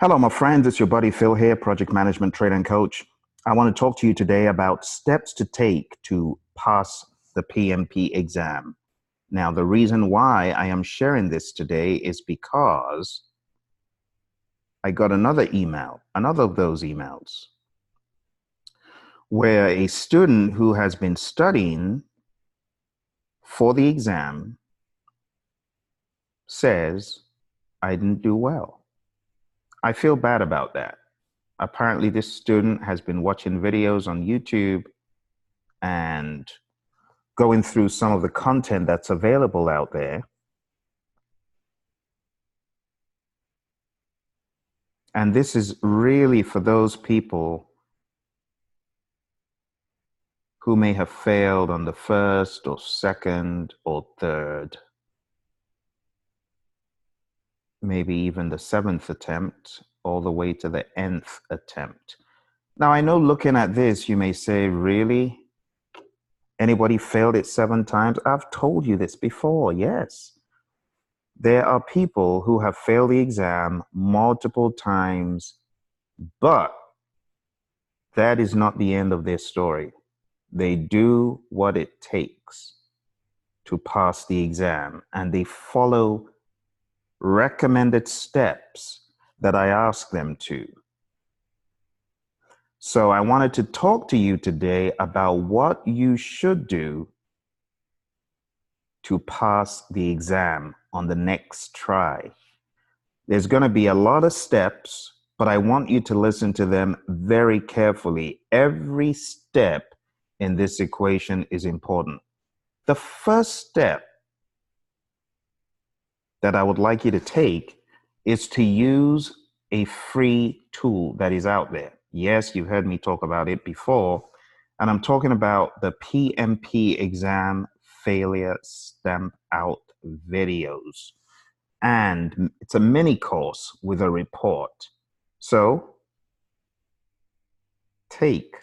Hello, my friends. It's your buddy Phil here, project management trainer and coach. I want to talk to you today about steps to take to pass the PMP exam. Now, the reason why I am sharing this today is because I got another of those emails, where a student who has been studying for the exam says, I didn't do well. I feel bad about that. Apparently, this student has been watching videos on YouTube and going through some of the content that's available out there. And this is really for those people who may have failed on the first or second or third, maybe even the seventh attempt, all the way to the nth attempt. Now, I know looking at this, you may say, really? Anybody failed it 7 times? I've told you this before, yes. There are people who have failed the exam multiple times, but that is not the end of their story. They do what it takes to pass the exam, and they follow recommended steps that I ask them to. So I wanted to talk to you today about what you should do to pass the exam on the next try. There's going to be a lot of steps, but I want you to listen to them very carefully. Every step in this equation is important. The first step that I would like you to take is to use a free tool that is out there. Yes, you've heard me talk about it before, and I'm talking about the PMP exam failure stamp out videos. And it's a mini course with a report. So take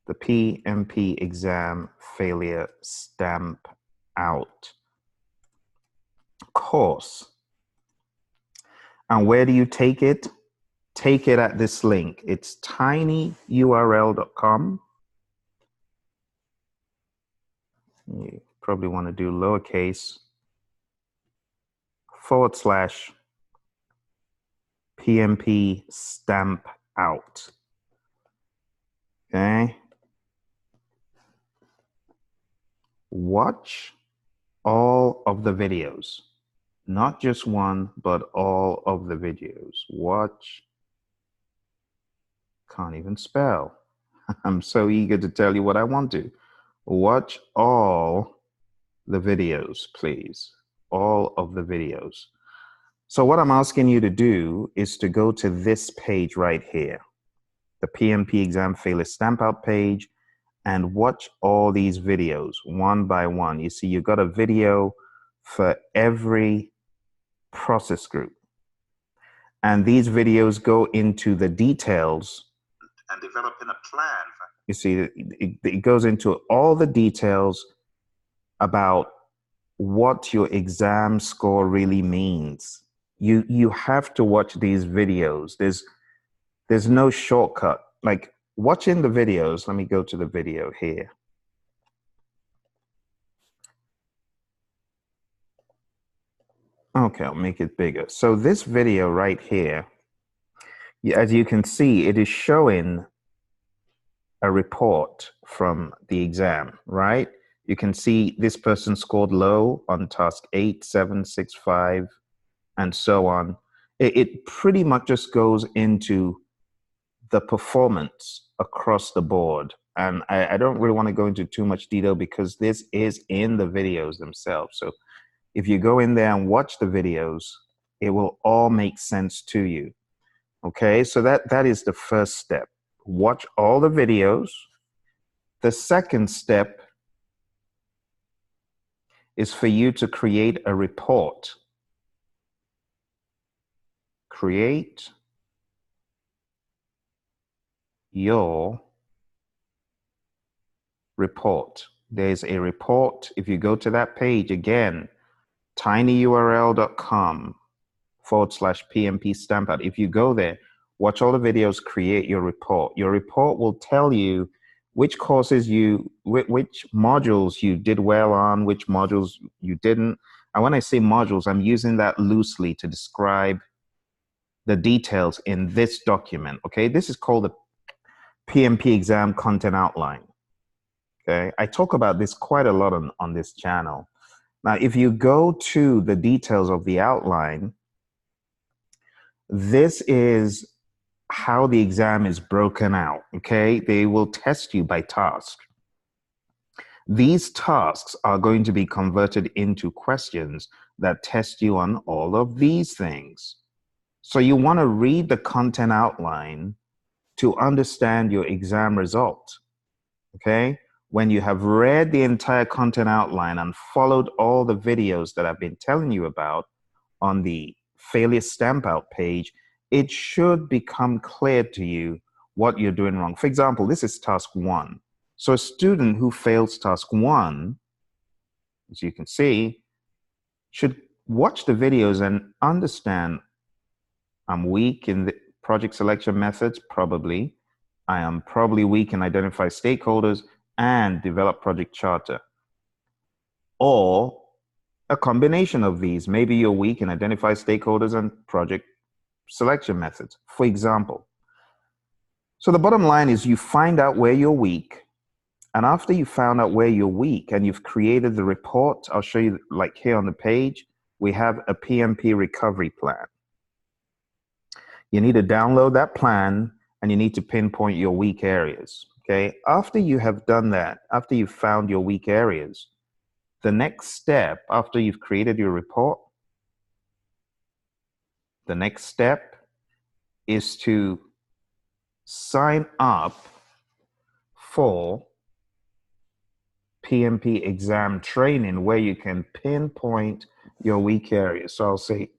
the PMP exam failure stamp out course. And where do you take it? Take it at this link. It's tinyurl.com. You probably want to do lowercase / PMP stamp out. Okay. Watch all of the videos, not just one, but all of the videos. Watch. Can't even spell. I'm so eager to tell you what I want to. Watch all the videos, please. All of the videos. So what I'm asking you to do is to go to this page right here, the PMP exam failure stamp out page, and watch all these videos one by one. You see, you've got a video for every process group. And these videos go into the details and developing a plan. You see, it goes into all the details about what your exam score really means. You have to watch these videos. There's no shortcut. Like watching the videos, let me go to the video here. Okay, I'll make it bigger. So this video right here, as you can see, it is showing a report from the exam, right? You can see this person scored low on task 8, 7, 6, 5, and so on. It pretty much just goes into the performance across the board. And I don't really want to go into too much detail because this is in the videos themselves. So if you go in there and watch the videos, it will all make sense to you. Okay, so that is the first step. Watch all the videos. The second step is for you to create a report. Create your report. There's a report. If you go to that page again, tinyurl.com PMP stamp out. If you go there, watch all the videos, create your report. Your report will tell you which courses which modules you did well on, which modules you didn't. And when I say modules, I'm using that loosely to describe the details in this document. Okay, this is called the PMP exam content outline. Okay, I talk about this quite a lot on this channel. Now, if you go to the details of the outline, this is how the exam is broken out. Okay, they will test you by task. These tasks are going to be converted into questions that test you on all of these things. So you want to read the content outline to understand your exam result. Okay? When you have read the entire content outline and followed all the videos that I've been telling you about on the failure stamp out page, it should become clear to you what you're doing wrong. For example, this is task 1. So a student who fails task 1, as you can see, should watch the videos and understand I'm weak in the project selection methods, probably. I am probably weak in identify stakeholders and develop project charter. Or a combination of these. Maybe you're weak in identify stakeholders and project selection methods, for example. So the bottom line is you find out where you're weak. And after you found out where you're weak and you've created the report, I'll show you, like here on the page, we have a PMP recovery plan. You need to download that plan and you need to pinpoint your weak areas. Okay. After you have done that, after you've found your weak areas, the next step after you've created your report, the next step is to sign up for PMP exam training where you can pinpoint your weak areas. So I'll say,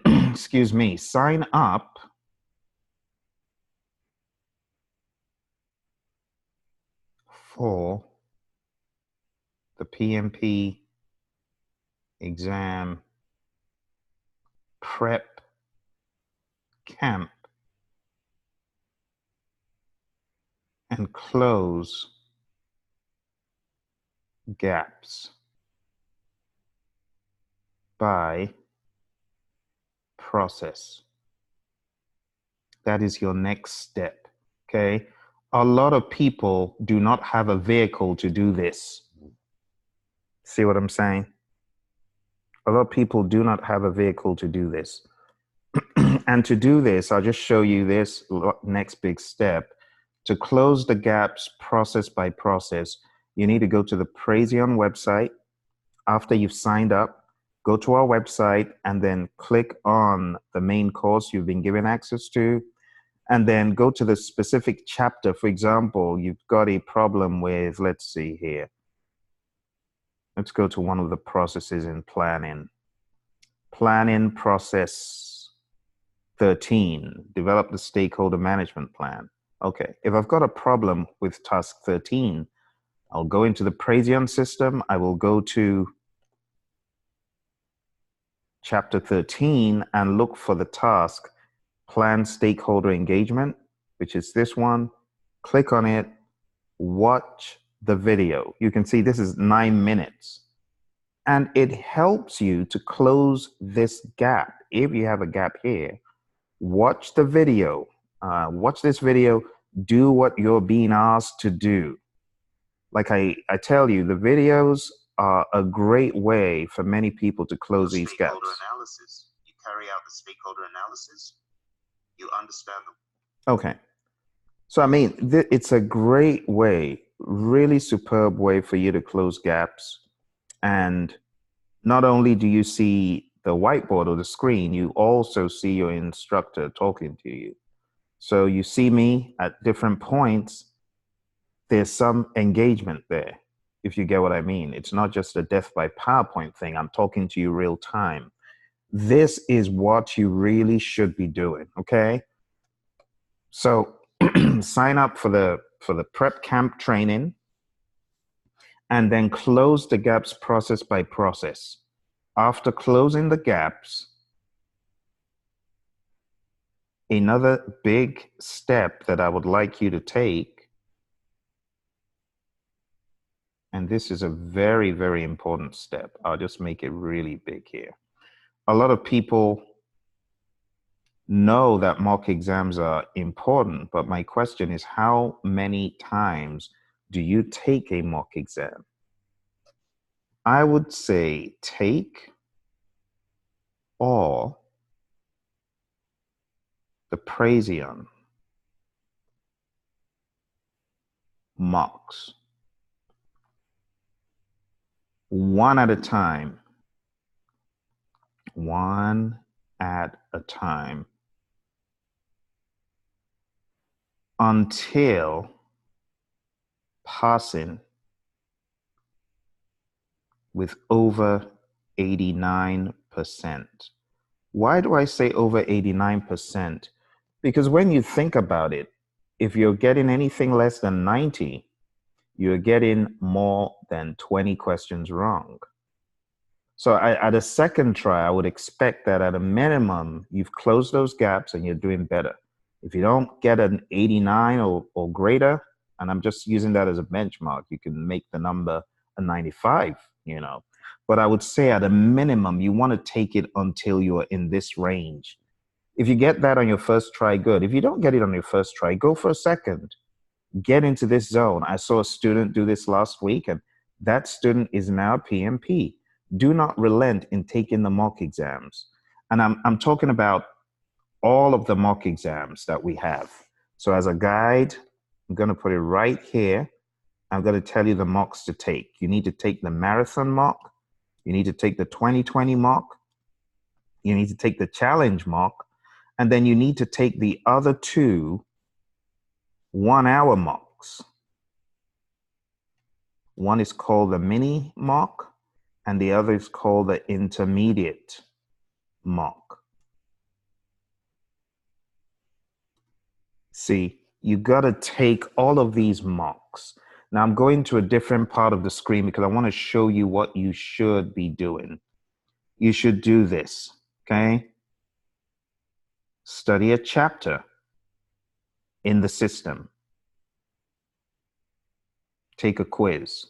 excuse me, sign up for the PMP exam prep camp and close gaps by process. That is your next step. Okay. A lot of people do not have a vehicle to do this. See what I'm saying? A lot of people do not have a vehicle to do this. And to do this, I'll just show you this next big step. To close the gaps process by process, you need to go to the Praizion website. After you've signed up, go to our website and then click on the main course you've been given access to, and then go to the specific chapter. For example, you've got a problem with, let's see here. Let's go to one of the processes in planning. Planning process 13, develop the stakeholder management plan. Okay, if I've got a problem with task 13, I'll go into the Praizion system. I will go to chapter 13 and look for the task, plan stakeholder engagement, which is this one. Click on it, watch the video. You can see this is 9 minutes. And it helps you to close this gap. If you have a gap here, watch the video. Watch this video, do what you're being asked to do. Like I tell you, the videos are a great way for many people to close these gaps. Analysis. You carry out the stakeholder analysis, you understand them. Okay. So, I mean, it's a great way, really superb way for you to close gaps. And not only do you see the whiteboard or the screen, you also see your instructor talking to you. So you see me at different points. There's some engagement there, if you get what I mean. It's not just a death by PowerPoint thing. I'm talking to you real time. This is what you really should be doing, okay? So sign up for the prep camp training and then close the gaps process by process. After closing the gaps, Another big step that I would like you to take, and this is a very, very important step. I'll just make it really big here. A lot of people know that mock exams are important, but my question is, how many times do you take a mock exam? I would say take all the Praizion mocks one at a time, one at a time, until passing with over 89%. Why do I say over 89%? Because when you think about it, if you're getting anything less than 90, you're getting more than 20 questions wrong. So at a second try, I would expect that at a minimum, you've closed those gaps and you're doing better. If you don't get an 89 or greater, and I'm just using that as a benchmark, you can make the number a 95, you know. But I would say at a minimum, you want to take it until you're in this range. If you get that on your first try, good. If you don't get it on your first try, go for a second. Get into this zone. I saw a student do this last week, and that student is now PMP. Do not relent in taking the mock exams. And I'm talking about all of the mock exams that we have. So as a guide, I'm going to put it right here. I'm going to tell you the mocks to take. You need to take the marathon mock. You need to take the 2020 mock. You need to take the challenge mock. And then you need to take the other two 1 hour mocks. One is called the mini mock, and the other is called the intermediate mock. See, you got to take all of these mocks. Now I'm going to a different part of the screen because I want to show you what you should be doing. You should do this, okay? Study a chapter in the system. Take a quiz.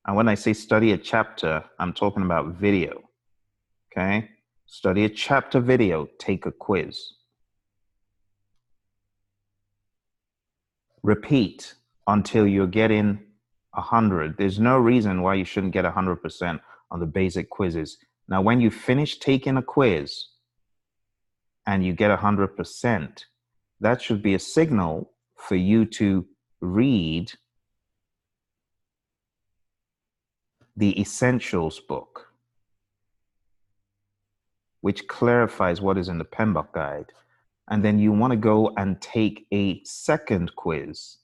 And when I say study a chapter, I'm talking about video, okay? Study a chapter video, take a quiz. Repeat until you're getting 100. There's no reason why you shouldn't get 100% on the basic quizzes. Now, when you finish taking a quiz and you get 100%, that should be a signal for you to read the Essentials book, which clarifies what is in the PMBOK guide. And then you want to go and take a second quiz.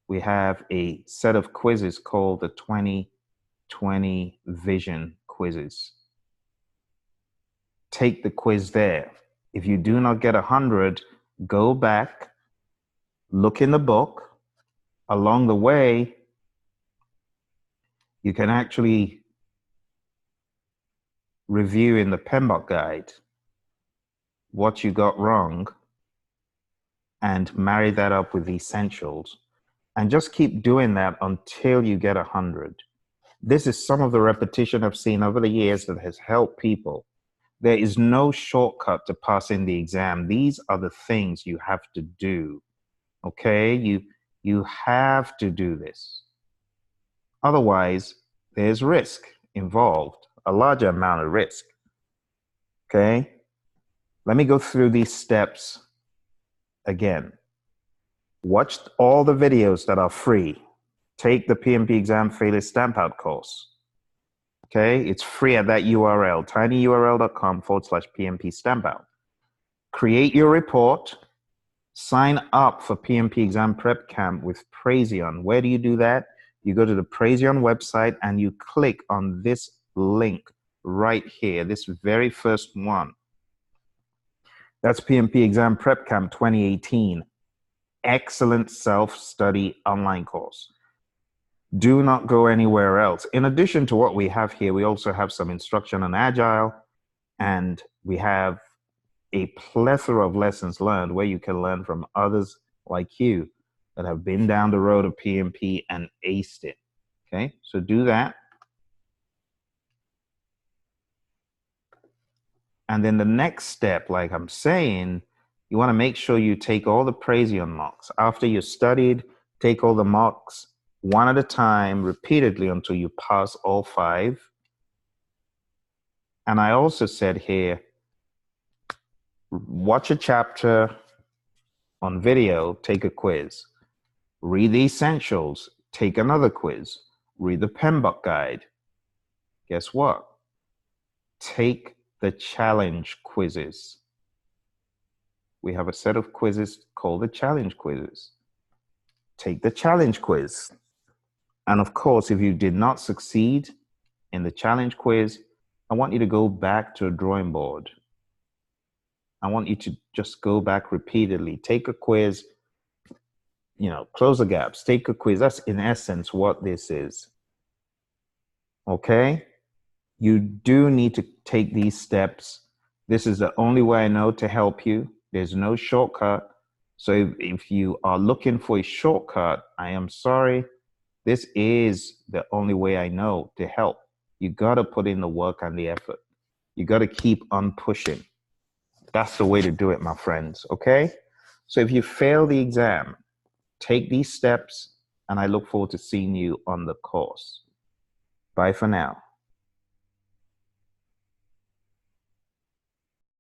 We have a set of quizzes called the 2020 Vision quizzes. Take the quiz there. If you do not get 100, go back, look in the book. Along the way, you can actually review in the PMBOK guide what you got wrong and marry that up with the essentials. And just keep doing that until you get 100. This is some of the repetition I've seen over the years that has helped people. There is no shortcut to passing the exam. These are the things you have to do, okay? You have to do this. Otherwise, there's risk involved, a larger amount of risk, okay? Let me go through these steps again. Watch all the videos that are free. Take the PMP exam failure stamp out course. Okay, it's free at that URL, tinyurl.com/PMP stamp out. Create your report. Sign up for PMP exam prep camp with Praizion. Where do you do that? You go to the Praizion website and you click on this link right here, this very first one. That's PMP exam prep camp 2018. Excellent self-study online course. Do not go anywhere else. In addition to what we have here, we also have some instruction on Agile, and we have a plethora of lessons learned where you can learn from others like you that have been down the road of PMP and aced it. Okay, so do that. And then the next step, like I'm saying, you want to make sure you take all the Praizion mocks. After you studied, take all the mocks one at a time, repeatedly until you pass all 5. And I also said here, watch a chapter on video, take a quiz. Read the essentials, take another quiz. Read the PMP guide. Guess what? Take the challenge quizzes. We have a set of quizzes called the challenge quizzes. Take the challenge quiz. And of course, if you did not succeed in the challenge quiz, I want you to go back to a drawing board. I want you to just go back repeatedly. Take a quiz, close the gaps, take a quiz. That's in essence what this is. Okay? You do need to take these steps. This is the only way I know to help you. There's no shortcut. So if you are looking for a shortcut, I am sorry. This is the only way I know to help. You got to put in the work and the effort. You got to keep on pushing. That's the way to do it, my friends. Okay? So if you fail the exam, take these steps, and I look forward to seeing you on the course. Bye for now.